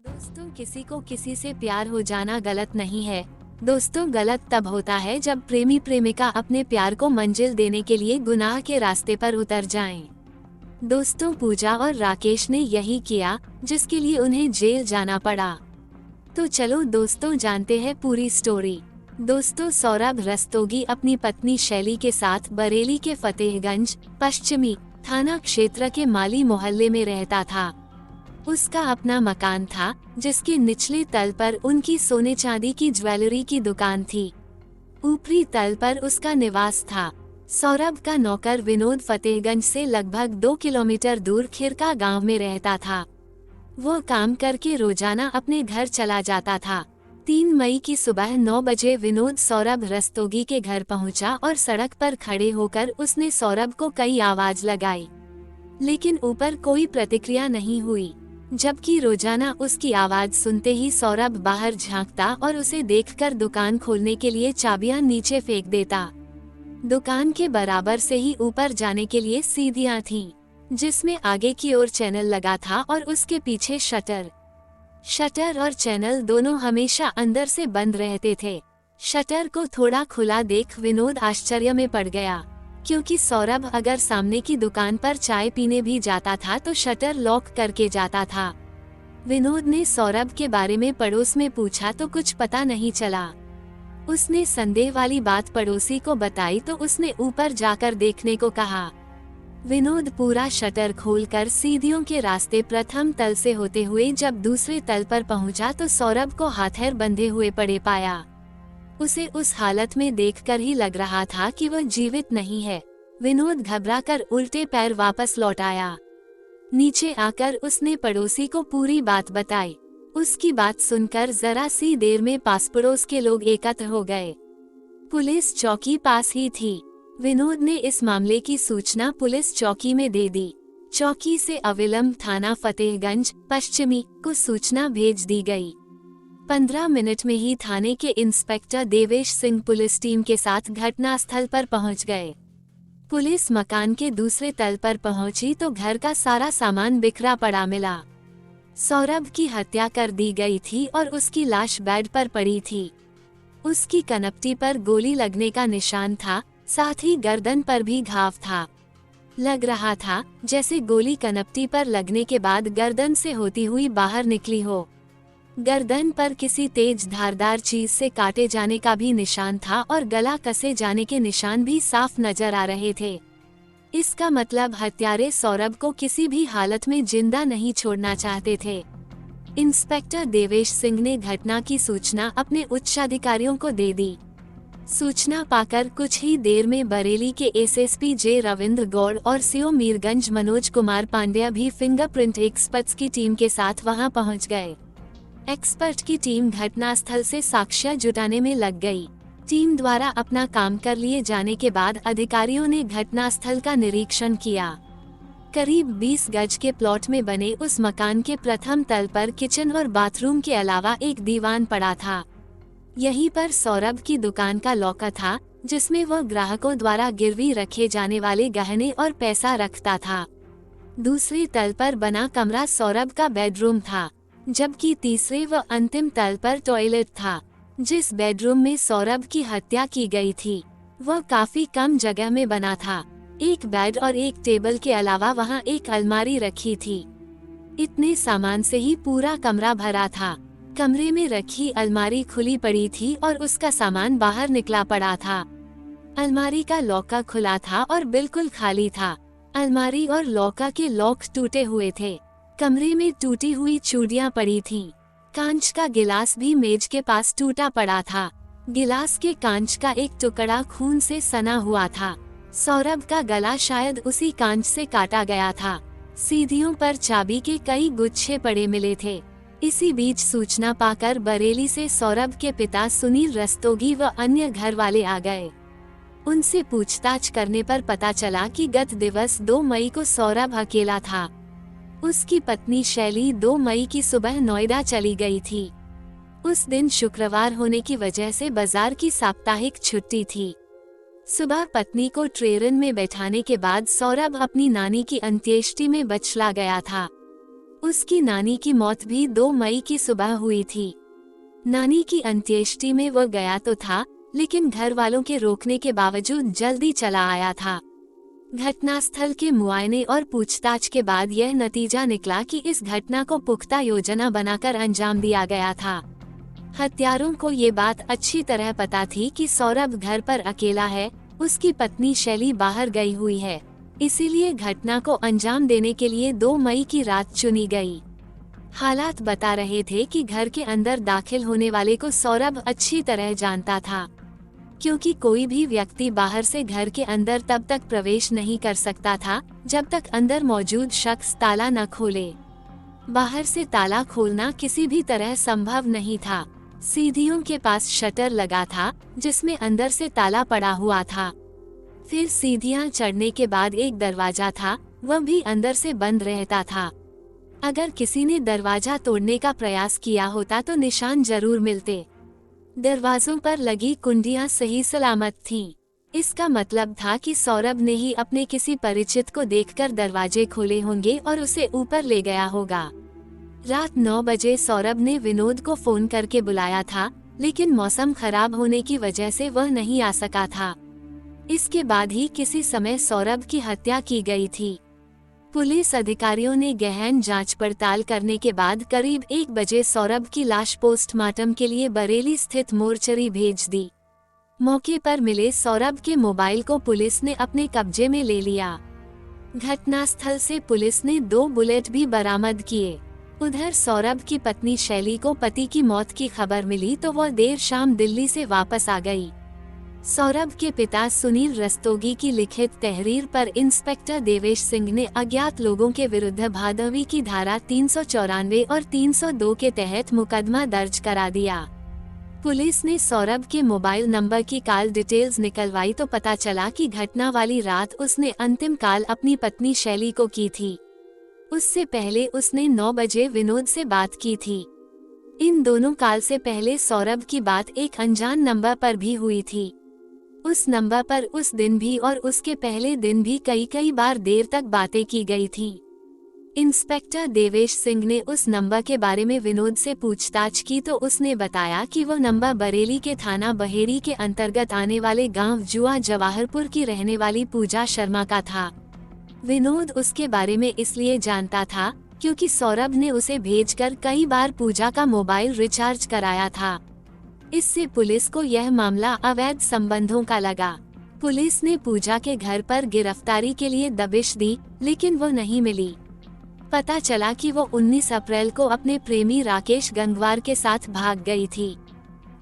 दोस्तों, किसी को किसी से प्यार हो जाना गलत नहीं है। दोस्तों, गलत तब होता है जब प्रेमी प्रेमिका अपने प्यार को मंजिल देने के लिए गुनाह के रास्ते पर उतर जाएं। दोस्तों, पूजा और राकेश ने यही किया, जिसके लिए उन्हें जेल जाना पड़ा। तो चलो दोस्तों, जानते हैं पूरी स्टोरी। दोस्तों, सौरभ रस्तोगी अपनी पत्नी शैली के साथ बरेली के फतेहगंज पश्चिमी थाना क्षेत्र के माली मोहल्ले में रहता था। उसका अपना मकान था, जिसके निचले तल पर उनकी सोने चांदी की ज्वेलरी की दुकान थी। ऊपरी तल पर उसका निवास था। सौरभ का नौकर विनोद फतेहगंज से लगभग 2 किलोमीटर दूर खिरका गांव में रहता था। वो काम करके रोजाना अपने घर चला जाता था। 3 मई की सुबह 9 बजे विनोद सौरभ रस्तोगी के घर पहुंचा और सड़क पर खड़े होकर उसने सौरभ को कई आवाज लगाई, लेकिन ऊपर कोई प्रतिक्रिया नहीं हुई। जबकि रोजाना उसकी आवाज सुनते ही सौरभ बाहर झांकता और उसे देखकर दुकान खोलने के लिए चाबियां नीचे फेंक देता। दुकान के बराबर से ही ऊपर जाने के लिए सीढ़ियां थीं, जिसमें आगे की ओर चैनल लगा था और उसके पीछे शटर और चैनल दोनों हमेशा अंदर से बंद रहते थे। शटर को थोड़ा खुला देख विनोद आश्चर्य में पड़ गया, क्योंकि सौरभ अगर सामने की दुकान पर चाय पीने भी जाता था तो शटर लॉक करके जाता था। विनोद ने सौरभ के बारे में पड़ोस में पूछा तो कुछ पता नहीं चला। उसने संदेह वाली बात पड़ोसी को बताई तो उसने ऊपर जाकर देखने को कहा। विनोद पूरा शटर खोलकर सीढ़ियों के रास्ते प्रथम तल से होते हुए जब दूसरे तल पर पहुंचा तो सौरभ को हाथैर बंधे हुए पड़े पाया। उसे उस हालत में देखकर ही लग रहा था कि वह जीवित नहीं है। विनोद घबराकर उल्टे पैर वापस लौट आया। नीचे आकर उसने पड़ोसी को पूरी बात बताई। उसकी बात सुनकर जरा सी देर में पास पड़ोस के लोग एकत्र हो गए। पुलिस चौकी पास ही थी। विनोद ने इस मामले की सूचना पुलिस चौकी में दे दी। चौकी से अविलंब थाना फतेहगंज पश्चिमी को सूचना भेज दी गई। 15 मिनट में ही थाने के inspector Devesh Singh police team के साथ घटनास्थल पर पहुंच गए। पुलिस मकान के दूसरे तल पर पहुंची तो घर का सारा सामान बिखरा पड़ा मिला। सौरभ की हत्या कर दी गई थी और उसकी लाश बेड पर पड़ी थी। उसकी कनपटी पर गोली लगने का निशान था, साथ ही गर्दन पर भी घाव था। लग रहा था जैसे गोली कनपटी पर लगने के बाद गर्दन से होती हुई बाहर निकली हो। गर्दन पर किसी तेज धारदार चीज से काटे जाने का भी निशान था और गला कसे जाने के निशान भी साफ नजर आ रहे थे। इसका मतलब हत्यारे सौरभ को किसी भी हालत में जिंदा नहीं छोड़ना चाहते थे। इंस्पेक्टर देवेश सिंह ने घटना की सूचना अपने उच्चाधिकारियों को दे दी। सूचना पाकर कुछ ही देर में बरेली के एसएसपी जे रविंद्र गौड़ और सीओ मीरगंज मनोज कुमार पांड्या भी फिंगरप्रिंट एक्सपर्ट्स की टीम के साथ वहां पहुंच गए। एक्सपर्ट की टीम घटनास्थल से साक्ष्य जुटाने में लग गई। टीम द्वारा अपना काम कर लिए जाने के बाद अधिकारियों ने घटनास्थल का निरीक्षण किया। करीब 20 गज के प्लॉट में बने उस मकान के प्रथम तल पर किचन और बाथरूम के अलावा एक दीवान पड़ा था। यहीं पर सौरभ की दुकान का लॉकर था, जिसमें वह ग्राहकों द्वारा गिरवी रखे जाने वाले गहने और पैसा रखता था। दूसरे तल पर बना कमरा सौरभ का बेडरूम था, जबकि तीसरे व अंतिम तल पर टॉयलेट था। जिस बेडरूम में सौरभ की हत्या की गई थी वह काफी कम जगह में बना था। एक बेड और एक टेबल के अलावा वहां एक अलमारी रखी थी। इतने सामान से ही पूरा कमरा भरा था। कमरे में रखी अलमारी खुली पड़ी थी और उसका सामान बाहर निकला पड़ा था। अलमारी का लॉकर खुला था और बिल्कुल खाली था। अलमारी और लॉकर के लॉक टूटे हुए थे। कमरे में टूटी हुई चूड़ियां पड़ी थीं। कांच का गिलास भी मेज के पास टूटा पड़ा था। गिलास के कांच का एक टुकड़ा खून से सना हुआ था। सौरभ का गला शायद उसी कांच से काटा गया था। सीढ़ियों पर चाबी के कई गुच्छे पड़े मिले थे। इसी बीच सूचना पाकर बरेली से सौरभ के पिता सुनील रस्तोगी व अन्य घर वाले आ गए। उनसे पूछताछ करने पर पता चला कि गत दिवस 2 मई को सौरभ अकेला था। उसकी पत्नी शैली 2 मई की सुबह नोएडा चली गई थी। उस दिन शुक्रवार होने की वजह से बाजार की साप्ताहिक छुट्टी थी। सुबह पत्नी को ट्रेन में बैठाने के बाद सौरभ अपनी नानी की अंत्येष्टि में बचला गया था। उसकी नानी की मौत भी 2 मई की सुबह हुई थी। नानी की अंत्येष्टि में वह गया तो था, लेकिन घर वालों के रोकने के बावजूद जल्दी चला आया था। घटनास्थल के मुआयने और पूछताछ के बाद यह नतीजा निकला कि इस घटना को पुख्ता योजना बनाकर अंजाम दिया गया था। हत्यारों को ये बात अच्छी तरह पता थी कि सौरभ घर पर अकेला है, उसकी पत्नी शैली बाहर गई हुई है, इसीलिए घटना को अंजाम देने के लिए 2 मई की रात चुनी गई। हालात बता रहे थे कि घर के अंदर दाखिल होने वाले को सौरभ अच्छी तरह जानता था, क्योंकि कोई भी व्यक्ति बाहर से घर के अंदर तब तक प्रवेश नहीं कर सकता था जब तक अंदर मौजूद शख्स ताला न खोले। बाहर से ताला खोलना किसी भी तरह संभव नहीं था। सीढ़ियों के पास शटर लगा था जिसमें अंदर से ताला पड़ा हुआ था। फिर सीढ़ियां चढ़ने के बाद एक दरवाजा था, वह भी अंदर से बंद रहता था। अगर किसी ने दरवाजा तोड़ने का प्रयास किया होता तो निशान जरूर मिलते। दरवाजों पर लगी कुंडियां सही सलामत थीं। इसका मतलब था कि सौरभ ने ही अपने किसी परिचित को देखकर दरवाजे खोले होंगे और उसे ऊपर ले गया होगा। रात 9 बजे सौरभ ने विनोद को फोन करके बुलाया था, लेकिन मौसम खराब होने की वजह से वह नहीं आ सका था। इसके बाद ही किसी समय सौरभ की हत्या की गई थी। पुलिस अधिकारियों ने गहन जांच पड़ताल करने के बाद करीब 1 बजे सौरभ की लाश पोस्टमार्टम के लिए बरेली स्थित मोर्चरी भेज दी। मौके पर मिले सौरभ के मोबाइल को पुलिस ने अपने कब्जे में ले लिया। घटनास्थल से पुलिस ने 2 बुलेट भी बरामद किए। उधर सौरभ की पत्नी शैली को पति की मौत की खबर मिली तो वह देर शाम दिल्ली से वापस आ गई। सौरभ के पिता सुनील रस्तोगी की लिखित तहरीर पर इंस्पेक्टर देवेश सिंह ने अज्ञात लोगों के विरुद्ध भादवी की धारा 394 और 302 के तहत मुकदमा दर्ज करा दिया। पुलिस ने सौरभ के मोबाइल नंबर की कॉल डिटेल्स निकलवाई तो पता चला कि घटना वाली रात उसने अंतिम कॉल अपनी पत्नी शैली को की थी। उससे पहले उसने 9 बजे विनोद से बात की थी। इन दोनों कॉल से पहले सौरभ की बात एक अनजान नंबर पर भी हुई थी। उस नंबर पर उस दिन भी और उसके पहले दिन भी कई बार देर तक बातें की गई थी। इंस्पेक्टर देवेश सिंह ने उस नंबर के बारे में विनोद से पूछताछ की तो उसने बताया कि वह नंबर बरेली के थाना बहेड़ी के अंतर्गत आने वाले गांव जुआ जवाहरपुर की रहने वाली पूजा शर्मा का था। विनोद उसके बारे में इसलिए जानता था क्योंकि सौरभ ने उसे भेजकर कई बार पूजा का मोबाइल रिचार्ज कराया था। इससे पुलिस को यह मामला अवैध संबंधों का लगा। पुलिस ने पूजा के घर पर गिरफ्तारी के लिए दबिश दी, लेकिन वो नहीं मिली। पता चला कि वो 19 अप्रैल को अपने प्रेमी राकेश गंगवार के साथ भाग गई थी।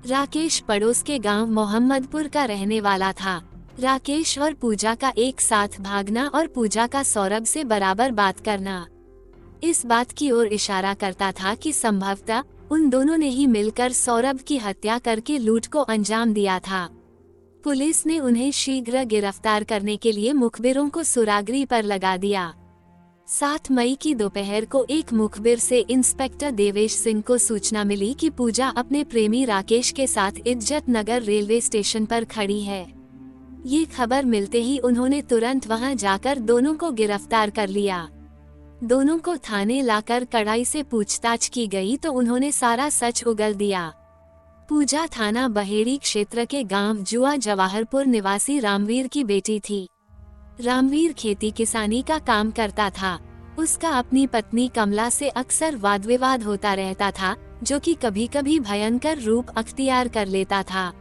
राकेश पड़ोस के गांव मोहम्मदपुर का रहने वाला था। राकेश और पूजा का एक साथ भागना और पूजा का सौरभ से बराबर बात करना इस बात की ओर इशारा करता था कि संभवतः उन दोनों ने ही मिलकर सौरभ की हत्या करके लूट को अंजाम दिया था। पुलिस ने उन्हें शीघ्र गिरफ्तार करने के लिए मुखबिरों को सुरागरी पर लगा दिया। 7 मई की दोपहर को एक मुखबिर से इंस्पेक्टर देवेश सिंह को सूचना मिली कि पूजा अपने प्रेमी राकेश के साथ इज्जत नगर रेलवे स्टेशन पर खड़ी है। ये खबर मिलते ही उन्होंने तुरंत वहां जाकर दोनों को गिरफ्तार कर लिया। दोनों को थाने लाकर कड़ाई से पूछताछ की गई तो उन्होंने सारा सच उगल दिया। पूजा थाना बहेड़ी क्षेत्र के गांव जुआ जवाहरपुर निवासी रामवीर की बेटी थी। रामवीर खेती किसानी का काम करता था। उसका अपनी पत्नी कमला से अक्सर वाद विवाद होता रहता था, जो कि कभी कभी भयंकर रूप अख्तियार कर लेता था।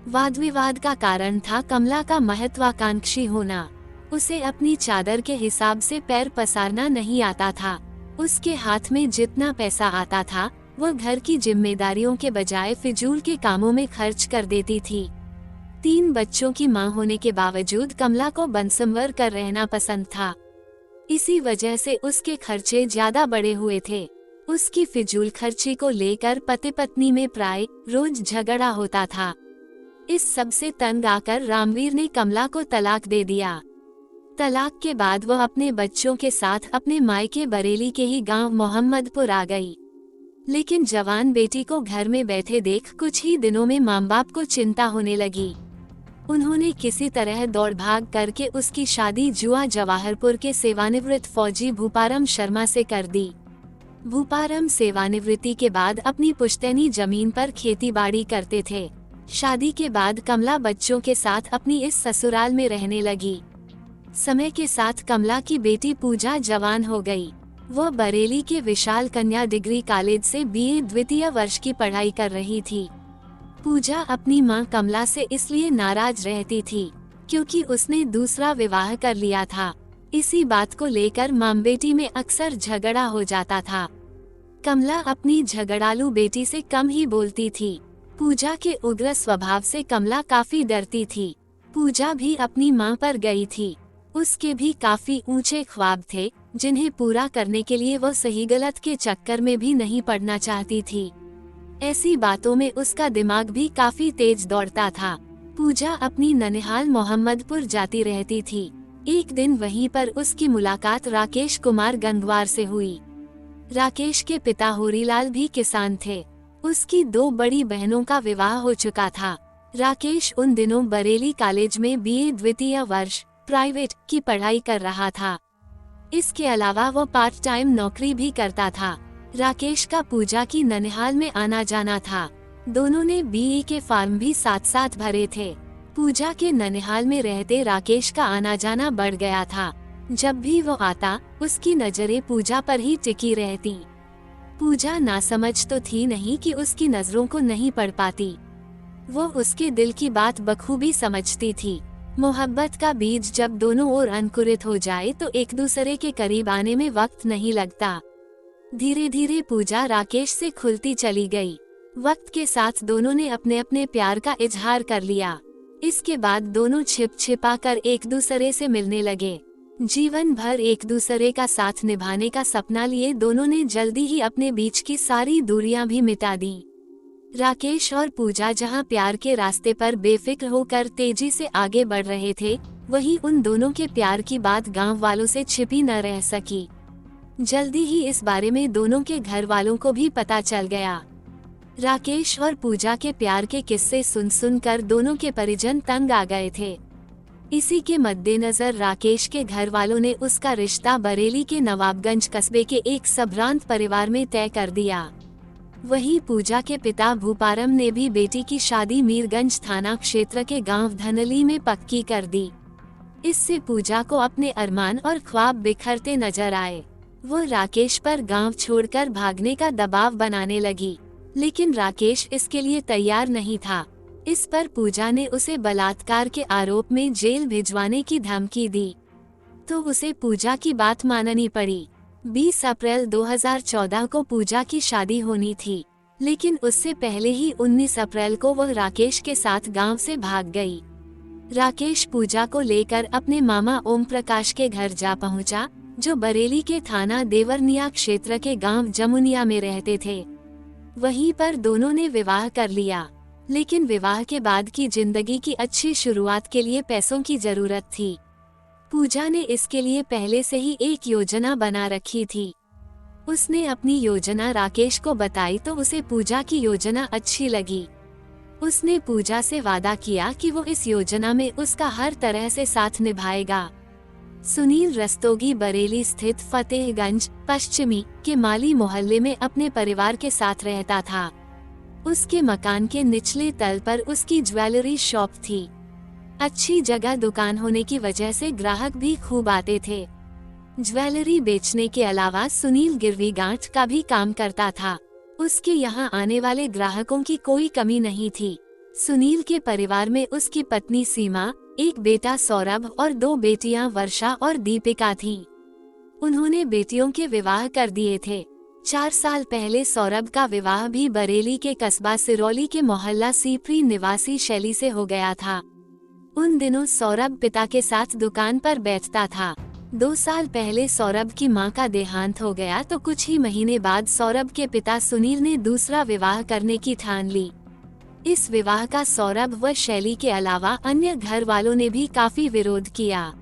वाद विवाद का कारण था कमला का महत्वाकांक्षी होना। उसे अपनी चादर के हिसाब से पैर पसारना नहीं आता था। उसके हाथ में जितना पैसा आता था वह घर की जिम्मेदारियों के बजाय फिजूल के कामों में खर्च कर देती थी। 3 बच्चों की मां होने के बावजूद कमला को बनसंवर कर रहना पसंद था। इसी वजह से उसके खर्चे ज्यादा बड़े हुए थे। उसकी फिजूल खर्ची को लेकर पति पत्नी में प्राय रोज झगड़ा होता था। इस सब से तंग आकर रामवीर ने कमला को तलाक दे दिया। तलाक के बाद वह अपने बच्चों के साथ अपने मायके बरेली के ही गांव मोहम्मदपुर आ गई। लेकिन जवान बेटी को घर में बैठे देख कुछ ही दिनों में माँ बाप को चिंता होने लगी। उन्होंने किसी तरह दौड़ भाग करके उसकी शादी जुआ जवाहरपुर के सेवानिवृत्त फौजी भूपारम शर्मा से कर दी। भूपारम सेवानिवृत्ति के बाद अपनी पुश्तैनी जमीन पर खेतीबाड़ी करते थे। शादी के बाद कमला बच्चों के साथ अपनी इस ससुराल में रहने लगी। समय के साथ कमला की बेटी पूजा जवान हो गई। वह बरेली के विशाल कन्या डिग्री कॉलेज से बीए द्वितीय वर्ष की पढ़ाई कर रही थी। पूजा अपनी मां कमला से इसलिए नाराज रहती थी क्योंकि उसने दूसरा विवाह कर लिया था। इसी बात को लेकर मां बेटी में अक्सर झगड़ा हो जाता था। कमला अपनी झगड़ालू बेटी से कम ही बोलती थी। पूजा के उग्र स्वभाव से कमला काफी डरती थी। पूजा भी अपनी मां पर गई थी। उसके भी काफी ऊंचे ख्वाब थे जिन्हें पूरा करने के लिए वह सही गलत के चक्कर में भी नहीं पड़ना चाहती थी। ऐसी बातों में उसका दिमाग भी काफी तेज दौड़ता था। पूजा अपनी ननिहाल मोहम्मदपुर जाती रहती थी। एक दिन वहीं पर उसकी मुलाकात राकेश कुमार गंगवार से हुई। राकेश के पिता होरीलाल भी किसान थे। उसकी 2 बड़ी बहनों का विवाह हो चुका था। राकेश उन दिनों बरेली कॉलेज में बीए द्वितीय वर्ष प्राइवेट की पढ़ाई कर रहा था। इसके अलावा वो पार्ट टाइम नौकरी भी करता था। राकेश का पूजा की ननिहाल में आना जाना था। दोनों ने बीए के फॉर्म भी साथ साथ भरे थे। पूजा के ननिहाल में रहते राकेश का आना जाना बढ़ गया था। जब भी वो आता उसकी नजरें पूजा पर ही टिकी रहती। पूजा नासमझ तो थी नहीं कि उसकी नजरों को नहीं पढ़ पाती। वो उसके दिल की बात बखूबी समझती थी। मोहब्बत का बीज जब दोनों ओर अंकुरित हो जाए तो एक दूसरे के करीब आने में वक्त नहीं लगता। धीरे धीरे पूजा राकेश से खुलती चली गई। वक्त के साथ दोनों ने अपने अपने प्यार का इजहार कर लिया। इसके बाद दोनों छिप छिपा कर एक दूसरे से मिलने लगे। जीवन भर एक दूसरे का साथ निभाने का सपना लिए दोनों ने जल्दी ही अपने बीच की सारी दूरियां भी मिटा दी। राकेश और पूजा जहां प्यार के रास्ते पर बेफिक्र होकर तेजी से आगे बढ़ रहे थे, वहीं उन दोनों के प्यार की बात गांव वालों से छिपी न रह सकी। जल्दी ही इस बारे में दोनों के घर वालों को भी पता चल गया। राकेश और पूजा के प्यार के किस्से सुन सुनकर दोनों के परिजन तंग आ गए थे। इसी के मद्देनजर राकेश के घर वालों ने उसका रिश्ता बरेली के नवाबगंज कस्बे के एक संभ्रांत परिवार में तय कर दिया। वहीं पूजा के पिता भूपारम ने भी बेटी की शादी मीरगंज थाना क्षेत्र के गांव धनली में पक्की कर दी। इससे पूजा को अपने अरमान और ख्वाब बिखरते नजर आए। वो राकेश पर गांव छोड़कर भागने का दबाव बनाने लगी, लेकिन राकेश इसके लिए तैयार नहीं था। इस पर पूजा ने उसे बलात्कार के आरोप में जेल भिजवाने की धमकी दी, तो उसे पूजा की बात माननी पड़ी। 20 अप्रैल 2014 को पूजा की शादी होनी थी, लेकिन उससे पहले ही 19 अप्रैल को वह राकेश के साथ गांव से भाग गई। राकेश पूजा को लेकर अपने मामा ओम प्रकाश के घर जा पहुंचा, जो बरेली के थाना देवरनिया क्षेत्र के गांव जमुनिया में रहते थे। वहीं पर दोनों ने विवाह कर लिया, लेकिन विवाह के बाद की जिंदगी की अच्छी शुरुआत के लिए पैसों की जरूरत थी। पूजा ने इसके लिए पहले से ही एक योजना बना रखी थी। उसने अपनी योजना राकेश को बताई तो उसे पूजा की योजना अच्छी लगी। उसने पूजा से वादा किया कि वो इस योजना में उसका हर तरह से साथ निभाएगा। सुनील रस्तोगी बरेली स्थित फतेहगंज पश्चिमी के माली मोहल्ले में अपने परिवार के साथ रहता था। उसके मकान के निचले तल पर उसकी ज्वेलरी शॉप थी। अच्छी जगह दुकान होने की वजह से ग्राहक भी खूब आते थे। ज्वेलरी बेचने के अलावा सुनील गिरवी गांठ का भी काम करता था। उसके यहाँ आने वाले ग्राहकों की कोई कमी नहीं थी। सुनील के परिवार में उसकी पत्नी सीमा, एक बेटा सौरभ और 2 बेटियां वर्षा और दीपिका थीं। उन्होंने बेटियों के विवाह कर दिए थे। 4 साल पहले सौरभ का विवाह भी बरेली के कस्बा सिरौली के मोहल्ला सीपरी निवासी शैली से हो गया था। उन दिनों सौरभ पिता के साथ दुकान पर बैठता था। 2 साल पहले सौरभ की मां का देहांत हो गया तो कुछ ही महीने बाद सौरभ के पिता सुनील ने दूसरा विवाह करने की ठान ली। इस विवाह का सौरभ व शैली के अलावा अन्य घर वालों ने भी काफी विरोध किया,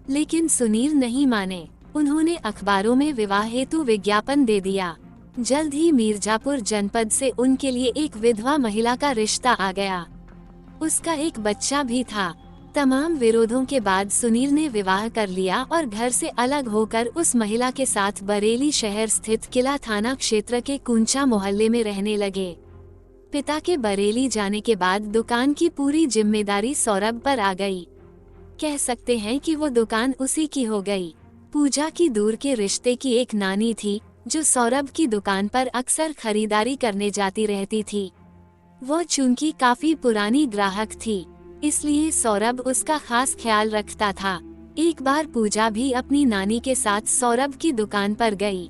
लेकिन सुनील नहीं माने। उन्होंने अखबारों में विवाह हेतु विज्ञापन दे दिया। जल्द ही मिर्जापुर जनपद से उनके लिए एक विधवा महिला का रिश्ता आ गया। उसका एक बच्चा भी था। तमाम विरोधों के बाद सुनील ने विवाह कर लिया और घर से अलग होकर उस महिला के साथ बरेली शहर स्थित किला थाना क्षेत्र के कुंचा मोहल्ले में रहने लगे। पिता के बरेली जाने के बाद दुकान की पूरी जिम्मेदारी सौरभ पर आ गई। कह सकते हैं कि वो दुकान उसी की हो गई। पूजा की दूर के रिश्ते की एक नानी थी जो सौरभ की दुकान पर अक्सर खरीदारी करने जाती रहती थी। वो चूंकि काफी पुरानी ग्राहक थी, इसलिए सौरभ उसका खास ख्याल रखता था। एक बार पूजा भी अपनी नानी के साथ सौरभ की दुकान पर गई।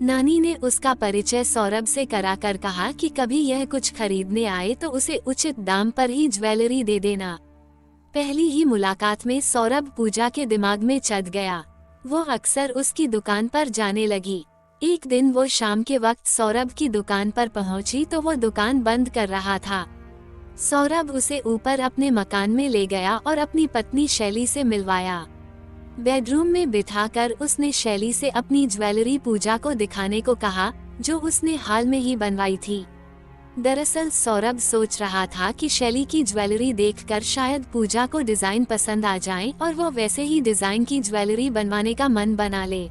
नानी ने उसका परिचय सौरभ से कराकर कहा कि कभी यह कुछ खरीदने आए तो उसे उचित दाम पर ही ज्वेलरी दे देना। पहली ही मुलाकात में सौरभ पूजा के दिमाग में चढ़ गया। वो अक्सर उसकी दुकान पर जाने लगी। एक दिन वो शाम के वक्त सौरभ की दुकान पर पहुंची तो वो दुकान बंद कर रहा था। सौरभ उसे ऊपर अपने मकान में ले गया और अपनी पत्नी शैली से मिलवाया। बेडरूम में बिठाकर उसने शैली से अपनी ज्वेलरी पूजा को दिखाने को कहा, जो उसने हाल में ही बनवाई थी। दरअसल सौरभ सोच रहा था कि शैली की ज्वेलरी देखकर शायद पूजा को डिजाइन पसंद आ जाए और वो वैसे ही डिजाइन की ज्वेलरी बनवाने का मन बना ले।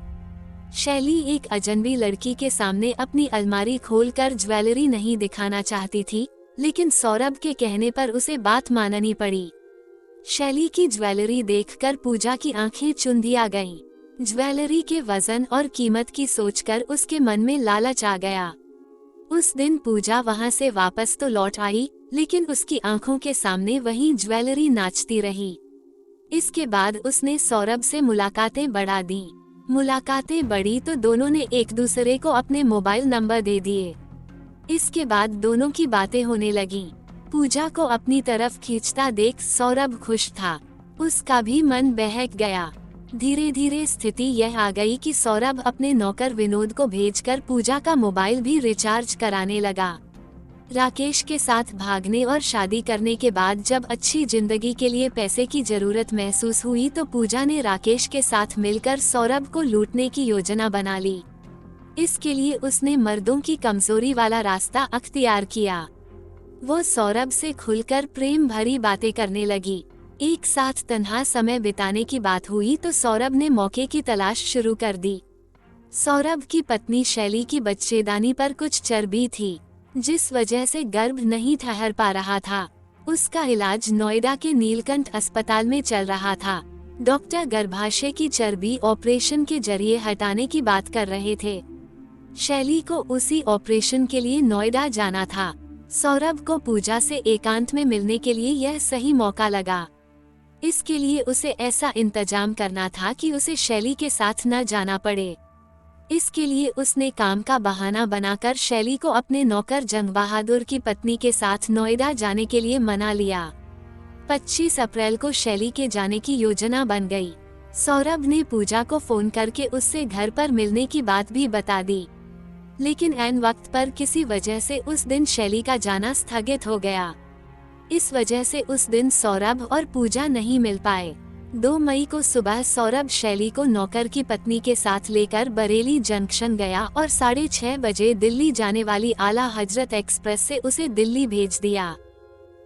शैली एक अजनबी लड़की के सामने अपनी अलमारी खोलकर ज्वेलरी नहीं दिखाना चाहती थी, लेकिन सौरभ के कहने पर उसे बात माननी पड़ी। शैली की ज्वेलरी देखकर पूजा की आंखें चुंधिया गईं। ज्वेलरी के वजन और कीमत की सोचकर उसके मन में लालच आ गया। उस दिन पूजा वहां से वापस तो लौट आई, लेकिन उसकी आंखों के सामने वही ज्वेलरी नाचती रही। इसके बाद उसने सौरभ से मुलाकातें बढ़ा दी। मुलाकातें बढ़ी तो दोनों ने एक दूसरे को अपने मोबाइल नंबर दे दिए। इसके बाद दोनों की बातें होने लगीं। पूजा को अपनी तरफ खींचता देख सौरभ खुश था। उसका भी मन बहक गया। धीरे धीरे स्थिति यह आ गई कि सौरभ अपने नौकर विनोद को भेजकर पूजा का मोबाइल भी रिचार्ज कराने लगा। राकेश के साथ भागने और शादी करने के बाद जब अच्छी जिंदगी के लिए पैसे की जरूरत महसूस हुई तो पूजा ने राकेश के साथ मिलकर सौरभ को लूटने की योजना बना ली। इसके लिए उसने मर्दों की कमजोरी वाला रास्ता अख्तियार किया। वो सौरभ से खुलकर प्रेम भरी बातें करने लगी। एक साथ तन्हा समय बिताने की बात हुई तो सौरभ ने मौके की तलाश शुरू कर दी। सौरभ की पत्नी शैली की बच्चेदानी पर कुछ चर्बी थी, जिस वजह से गर्भ नहीं ठहर पा रहा था। उसका इलाज नोएडा के नीलकंठ अस्पताल में चल रहा था। डॉक्टर गर्भाशय की चर्बी ऑपरेशन के जरिए हटाने की बात कर रहे थे। शैली को उसी ऑपरेशन के लिए नोएडा जाना था। सौरभ को पूजा से एकांत में मिलने के लिए यह सही मौका लगा। इसके लिए उसे ऐसा इंतजाम करना था कि उसे शैली के साथ न जाना पड़े। इसके लिए उसने काम का बहाना बनाकर शैली को अपने नौकर जंग बहादुर की पत्नी के साथ नोएडा जाने के लिए मना लिया। 25 अप्रैल को शैली के जाने की योजना बन गई। सौरभ ने पूजा को फोन करके उससे घर पर मिलने की बात भी बता दी, लेकिन ऐन वक्त पर किसी वजह से उस दिन शैली का जाना स्थगित हो गया। इस वजह से उस दिन सौरभ और पूजा नहीं मिल पाए। 2 मई को सुबह सौरभ शैली को नौकर की पत्नी के साथ लेकर बरेली जंक्शन गया और 6:30 बजे दिल्ली जाने वाली आला हजरत एक्सप्रेस से उसे दिल्ली भेज दिया।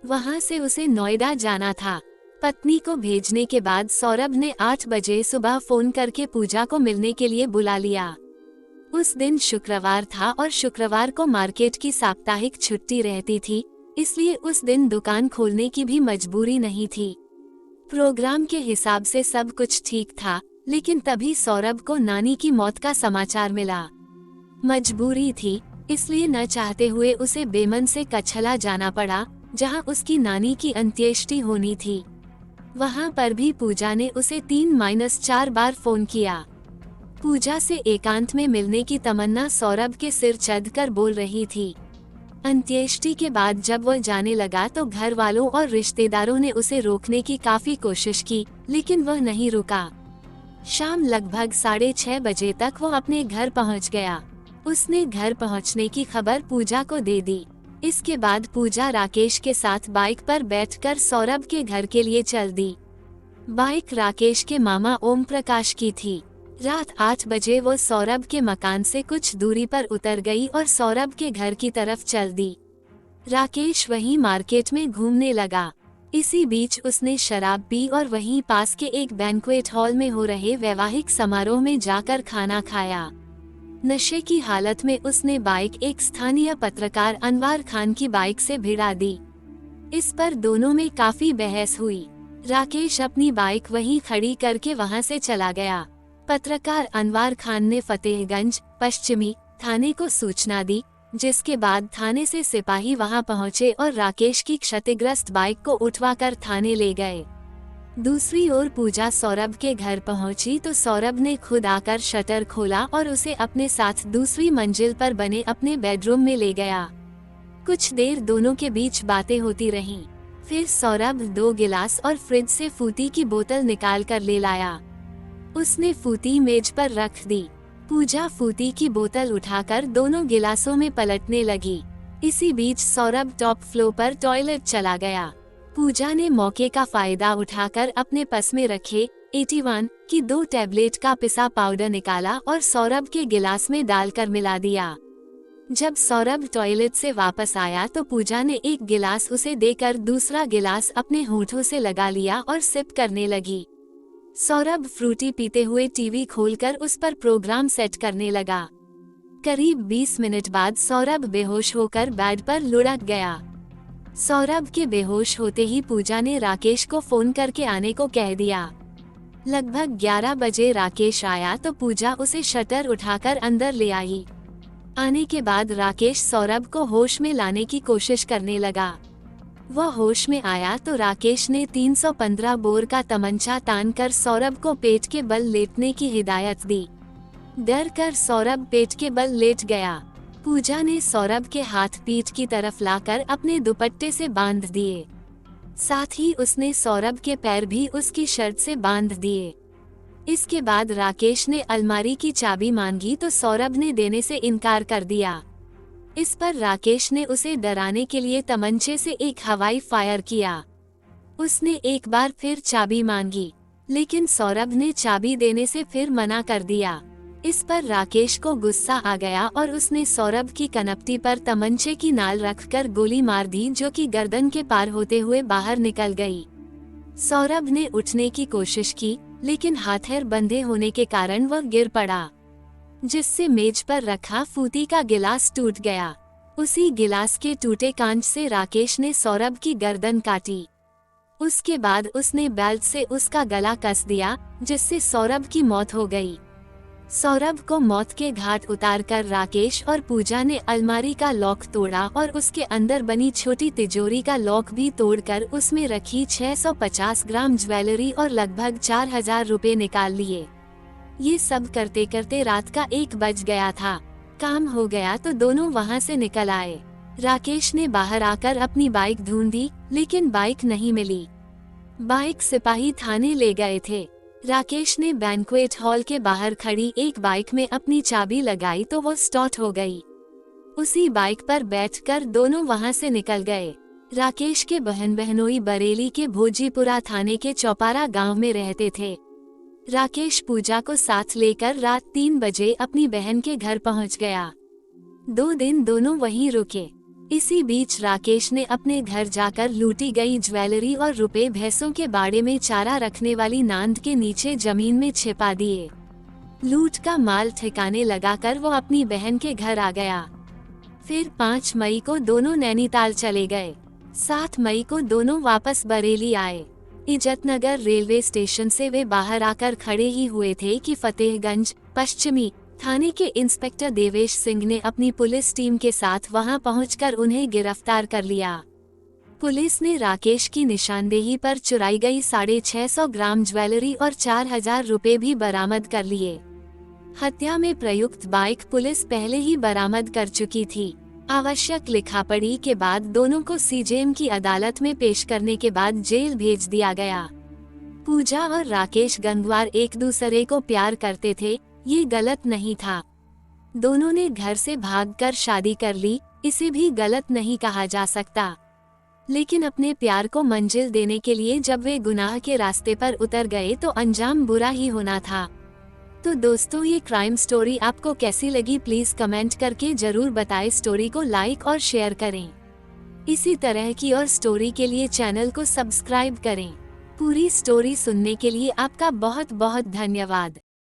वहां से उसे नोएडा जाना था। पत्नी को भेजने के बाद सौरभ ने 8 बजे सुबह फोन करके पूजा को मिलने के लिए बुला लिया। उस दिन शुक्रवार था और शुक्रवार को मार्केट की साप्ताहिक छुट्टी रहती थी, इसलिए उस दिन दुकान खोलने की भी मजबूरी नहीं थी। प्रोग्राम के हिसाब से सब कुछ ठीक था, लेकिन तभी सौरभ को नानी की मौत का समाचार मिला। मजबूरी थी, इसलिए न चाहते हुए उसे बेमन से कच्छला जाना पड़ा, जहां उसकी नानी की अंत्येष्टि होनी थी। वहां पर भी पूजा ने उसे 3-4 बार फोन किया। पूजा से एकांत में मिलने की तमन्ना सौरभ के सिर चढ़कर बोल रही थी। अंत्येष्टि के बाद जब वह जाने लगा तो घर वालों और रिश्तेदारों ने उसे रोकने की काफी कोशिश की, लेकिन वह नहीं रुका। शाम लगभग 6:30 बजे तक वो अपने घर पहुंच गया। उसने घर पहुंचने की खबर पूजा को दे दी। इसके बाद पूजा राकेश के साथ बाइक पर बैठकर सौरभ के घर के लिए चल दी। बाइक राकेश के मामा ओम प्रकाश की थी। रात 8 बजे वो सौरभ के मकान से कुछ दूरी पर उतर गई और सौरभ के घर की तरफ चल दी। राकेश वहीं मार्केट में घूमने लगा। इसी बीच उसने शराब पी और वहीं पास के एक बैंक्वेट हॉल में हो रहे वैवाहिक समारोह में जाकर खाना खाया। नशे की हालत में उसने बाइक एक स्थानीय पत्रकार अनवार खान की बाइक से भिड़ा दी। इस पर दोनों में काफी बहस हुई। राकेश अपनी बाइक वहीं खड़ी करके वहां से चला गया। पत्रकार अनवार खान ने फतेहगंज पश्चिमी थाने को सूचना दी, जिसके बाद थाने से सिपाही वहां पहुंचे और राकेश की क्षतिग्रस्त बाइक को उठवाकर थाने ले गए। दूसरी ओर पूजा सौरभ के घर पहुंची तो सौरभ ने खुद आकर शटर खोला और उसे अपने साथ दूसरी मंजिल पर बने अपने बेडरूम में ले गया। कुछ देर दोनों के बीच बातें होती रहीं। फिर सौरभ 2 गिलास और फ्रिज से फूटी की बोतल निकाल कर ले लाया। उसने फूटी मेज पर रख दी। पूजा फूटी की बोतल उठाकर दोनों गिलासों में पलटने लगी। इसी बीच सौरभ टॉप फ्लोर पर टॉयलेट चला गया। पूजा ने मौके का फायदा उठाकर अपने पास में रखे 81 की 2 टैबलेट का पिसा पाउडर निकाला और सौरभ के गिलास में डालकर मिला दिया। जब सौरभ टॉयलेट से वापस आया तो पूजा ने एक गिलास उसे देकर दूसरा गिलास अपने होठों से लगा लिया और सिप करने लगी। सौरभ फ्रूटी पीते हुए टीवी खोलकर उस पर प्रोग्राम सेट करने लगा। करीब 20 मिनट बाद सौरभ बेहोश होकर बेड पर लुढ़क गया। सौरभ के बेहोश होते ही पूजा ने राकेश को फोन करके आने को कह दिया। लगभग 11 बजे राकेश आया तो पूजा उसे शटर उठाकर अंदर ले आई। आने के बाद राकेश सौरभ को होश में लाने की कोशिश करने लगा। वह होश में आया तो राकेश ने 315 बोर का तमंचा तानकर सौरभ को पेट के बल लेटने की हिदायत दी। डर कर सौरभ पेट के बल लेट गया। पूजा ने सौरभ के हाथ पीठ की तरफ लाकर अपने दुपट्टे से बांध दिए। साथ ही उसने सौरभ के पैर भी उसकी शर्ट से बांध दिए। इसके बाद राकेश ने अलमारी की चाबी मांगी तो सौरभ ने देने से इनकार कर दिया। इस पर राकेश ने उसे डराने के लिए तमंचे से एक हवाई फायर किया। उसने एक बार फिर चाबी मांगी, लेकिन सौरभ ने चाबी देने से फिर मना कर दिया। इस पर राकेश को गुस्सा आ गया और उसने सौरभ की कनपटी पर तमंचे की नाल रखकर गोली मार दी, जो कि गर्दन के पार होते हुए बाहर निकल गई। सौरभ ने उठने की कोशिश की, लेकिन हाथैर बंधे होने के कारण वह गिर पड़ा, जिससे मेज पर रखा फूटी का गिलास टूट गया। उसी गिलास के टूटे कांच से राकेश ने सौरभ की गर्दन काटी। उसके बाद उसने बेल्ट से उसका गला कस दिया, जिससे सौरभ की मौत हो गई। सौरभ को मौत के घाट उतारकर राकेश और पूजा ने अलमारी का लॉक तोड़ा और उसके अंदर बनी छोटी तिजोरी का लॉक भी तोड़कर उसमें रखी 650 ग्राम ज्वेलरी और लगभग 4000 रुपए निकाल लिए। ये सब करते करते रात का 1 बज गया था। काम हो गया तो दोनों वहां से निकल आए। राकेश ने बाहर आकर अपनी बाइक ढूंढी, लेकिन बाइक नहीं मिली। बाइक सिपाही थाने ले गए थे। राकेश ने बैंक्वेट हॉल के बाहर खड़ी एक बाइक में अपनी चाबी लगाई तो वो स्टार्ट हो गई। उसी बाइक पर बैठकर दोनों वहां से निकल गए। राकेश के बहन बहनोई बरेली के भोजीपुरा थाने के चौपारा गांव में रहते थे। राकेश पूजा को साथ लेकर रात 3 बजे अपनी बहन के घर पहुंच गया। 2 दिन दोनों वहीं रुके। इसी बीच राकेश ने अपने घर जाकर लूटी गई ज्वेलरी और रुपए भैंसों के बाड़े में चारा रखने वाली नांद के नीचे जमीन में छिपा दिए। लूट का माल ठिकाने लगाकर वो अपनी बहन के घर आ गया। फिर 5 मई को दोनों नैनीताल चले गए। 7 मई को दोनों वापस बरेली आए। इज्जतनगर रेलवे स्टेशन से वे बाहर आकर खड़े ही हुए थे कि फतेहगंज पश्चिमी थाने के इंस्पेक्टर देवेश सिंह ने अपनी पुलिस टीम के साथ वहां पहुंचकर उन्हें गिरफ्तार कर लिया। पुलिस ने राकेश की निशानदेही पर चुराई गई 650 ग्राम ज्वेलरी और 4000 रुपए भी बरामद कर लिए। हत्या में प्रयुक्त बाइक पुलिस पहले ही बरामद कर चुकी थी। आवश्यक लिखापढ़ी के बाद दोनों को सीजेएम की अदालत में पेश करने के बाद जेल भेज दिया गया। पूजा और राकेश गंगवार एक दूसरे को प्यार करते थे, ये गलत नहीं था। दोनों ने घर से भागकर शादी कर ली, इसे भी गलत नहीं कहा जा सकता। लेकिन अपने प्यार को मंजिल देने के लिए जब वे गुनाह के रास्ते पर उतर गए तो अंजाम बुरा ही होना था। तो दोस्तों, ये क्राइम स्टोरी आपको कैसी लगी प्लीज कमेंट करके जरूर बताएं। स्टोरी को लाइक और शेयर करें। इसी तरह की और स्टोरी के लिए चैनल को सब्सक्राइब करें। पूरी स्टोरी सुनने के लिए आपका बहुत बहुत धन्यवाद।